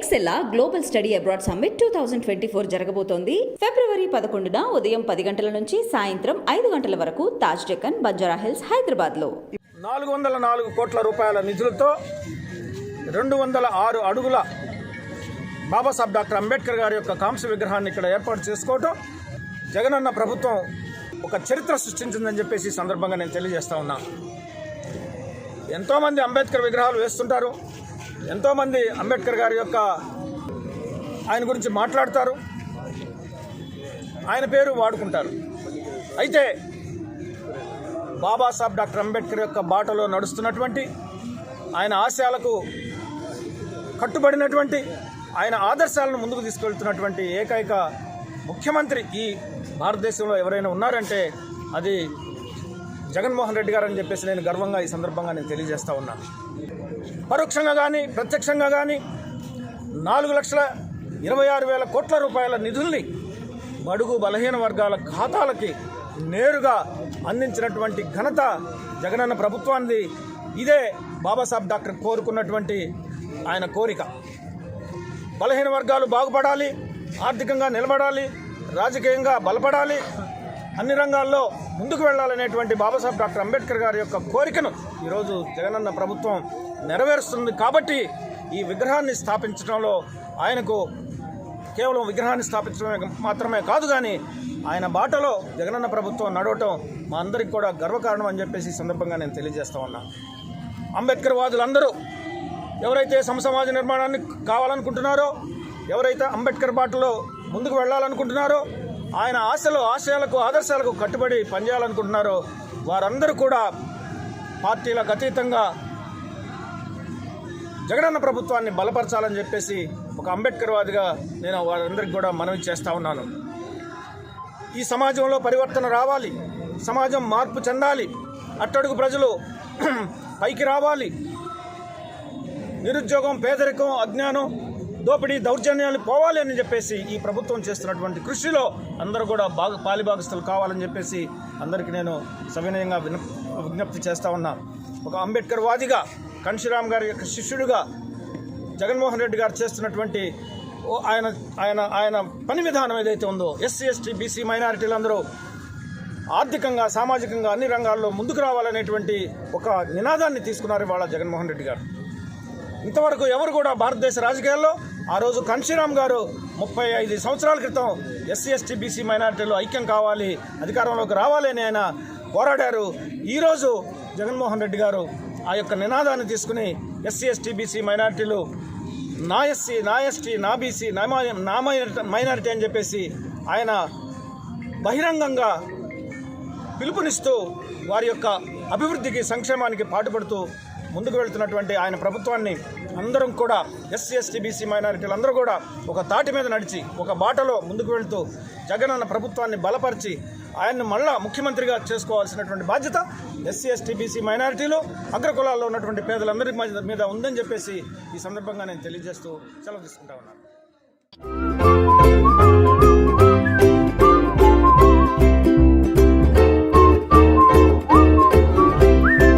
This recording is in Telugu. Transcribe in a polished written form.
ఎక్సెల్లా గ్లోబల్ స్టడీ అబ్రాడ్ సమ్మిట్ 2024 జరగబోతోంది. ఫిబ్రవరి 11న ఉదయం 10 గంటల నుంచి సాయంత్రం 5 గంటల వరకు తాజ్ డెక్కన్, బంజారా హిల్స్, హైదరాబాద్లో 404 కోట్ల రూపాయల నిధులతో 206 అడుగుల బాబాసాహెబ్ డాక్టర్ అంబేద్కర్ గారి యొక్క కాంస్య విగ్రహాన్ని ఇక్కడ ఏర్పాటు చేసుకోవటం జగనన్న ప్రభుత్వం ఒక చరిత్ర సృష్టించిందని చెప్పేసి ఈ సందర్భంగా నేను తెలియజేస్తా ఉన్నా. ఎంతోమంది అంబేద్కర్ విగ్రహాలు వేస్తుంటారు, ఎంతోమంది అంబేద్కర్ గారి యొక్క ఆయన గురించి మాట్లాడతారు, ఆయన పేరు వాడుకుంటారు. అయితే బాబాసాహెబ్ డాక్టర్ అంబేద్కర్ యొక్క బాటలో నడుస్తున్నటువంటి, ఆయన ఆశయాలకు కట్టుబడినటువంటి, ఆయన ఆదర్శాలను ముందుకు తీసుకెళ్తున్నటువంటి ఏకైక ముఖ్యమంత్రి ఈ భారతదేశంలో ఎవరైనా ఉన్నారంటే అది జగన్మోహన్ రెడ్డి గారు అని చెప్పేసి నేను గర్వంగా ఈ సందర్భంగా నేను తెలియజేస్తా ఉన్నాను. పరోక్షంగా కానీ ప్రత్యక్షంగా కానీ 4,26,000 కోట్ల రూపాయల నిధుల్ని బడుగు బలహీన వర్గాల ఖాతాలకి నేరుగా అందించినటువంటి ఘనత జగనన్న ప్రభుత్వాన్ని. ఇదే బాబాసాహెబ్ డాక్టర్ కోరుకున్నటువంటి ఆయన కోరిక. బలహీన వర్గాలు బాగుపడాలి, ఆర్థికంగా నిలబడాలి, రాజకీయంగా బలపడాలి, అన్ని రంగాల్లో ముందుకు వెళ్ళాలనేటువంటి బాబాసాహెబ్ డాక్టర్ అంబేద్కర్ గారి యొక్క కోరికను ఈరోజు జగనన్న ప్రభుత్వం నెరవేరుస్తుంది. కాబట్టి ఈ విగ్రహాన్ని స్థాపించడంలో ఆయనకు కేవలం విగ్రహాన్ని స్థాపించడమే మాత్రమే కాదు, కానీ ఆయన బాటలో జగనన్న ప్రభుత్వం నడవటం మా అందరికి కూడా గర్వకారణం అని చెప్పేసి ఈ సందర్భంగా నేను తెలియజేస్తా ఉన్నా. అంబేద్కర్ వాదులందరూ ఎవరైతే సమాజ నిర్మాణాన్ని కావాలనుకుంటున్నారో, ఎవరైతే అంబేద్కర్ బాటలో ముందుకు వెళ్ళాలనుకుంటున్నారో, ఆయన ఆశయాలకు ఆదర్శాలకు కట్టుబడి పనిచేయాలనుకుంటున్నారో వారందరూ కూడా పార్టీలకు అతీతంగా జగనన్న ప్రభుత్వాన్ని బలపరచాలని చెప్పేసి ఒక అంబేద్కర్ వాదిగా నేను వారందరికీ కూడా మనవి చేస్తూ ఉన్నాను. ఈ సమాజంలో పరివర్తన రావాలి, సమాజం మార్పు చెందాలి, అట్టడుగు ప్రజలు పైకి రావాలి, నిరుద్యోగం, పేదరికం, అజ్ఞానం, దోపిడీ, దౌర్జన్యాలు పోవాలి అని చెప్పేసి ఈ ప్రభుత్వం చేస్తున్నటువంటి కృషిలో అందరూ కూడా పాలిభాగస్తులు కావాలని చెప్పేసి అందరికీ నేను సవినయంగా విజ్ఞప్తి చేస్తూ ఉన్నా. ఒక అంబేద్కర్ వాదిగా, కన్షీరామ్ గారి యొక్క శిష్యుడిగా జగన్మోహన్ రెడ్డి గారు చేస్తున్నటువంటి ఆయన పని విధానం ఏదైతే ఉందో, ఎస్సీ, ఎస్టీ, బీసీ, మైనారిటీలందరూ ఆర్థికంగా, సామాజికంగా అన్ని రంగాల్లో ముందుకు రావాలనేటువంటి ఒక నినాదాన్ని తీసుకున్నారు ఇవాళ జగన్మోహన్ రెడ్డి గారు. ఇంతవరకు ఎవరు కూడా భారతదేశ రాజకీయాల్లో ఆ రోజు కన్షీరామ్ గారు 35 సంవత్సరాల క్రితం ఎస్సీ, ఎస్టీ, బీసీ, మైనారిటీలు ఐక్యం కావాలి, అధికారంలోకి రావాలి అని ఆయన పోరాడారు. ఈరోజు జగన్మోహన్ రెడ్డి గారు ఆ యొక్క నినాదాన్ని తీసుకుని ఎస్సీ, ఎస్టీ, బీసీ, మైనారిటీలు నా ఎస్సీ, నా ఎస్టీ, నా బీసీ, నా మైనారిటీ అని చెప్పేసి ఆయన బహిరంగంగా పిలుపునిస్తూ వారి యొక్క అభివృద్ధికి, సంక్షేమానికి పాటుపడుతూ ముందుకు వెళ్తున్నటువంటి ఆయన ప్రభుత్వాన్ని అందరం కూడా ఎస్సీ, ఎస్టీ, బీసీ, మైనారిటీలు అందరూ కూడా ఒక తాటి మీద నడిచి ఒక బాటలో ముందుకు వెళ్తూ జగనన్న ప్రభుత్వాన్ని బలపరిచి ఆయన్ని మళ్ళా ముఖ్యమంత్రిగా చేసుకోవాల్సినటువంటి బాధ్యత ఎస్సీ, ఎస్టీ, బీసీ, మైనారిటీలు, అగ్రకులాల్లో ఉన్నటువంటి పేదలందరి మీద ఉందని చెప్పేసి ఈ సందర్భంగా నేను తెలియజేస్తూ సెలవు తీసుకుంటా ఉన్నాను.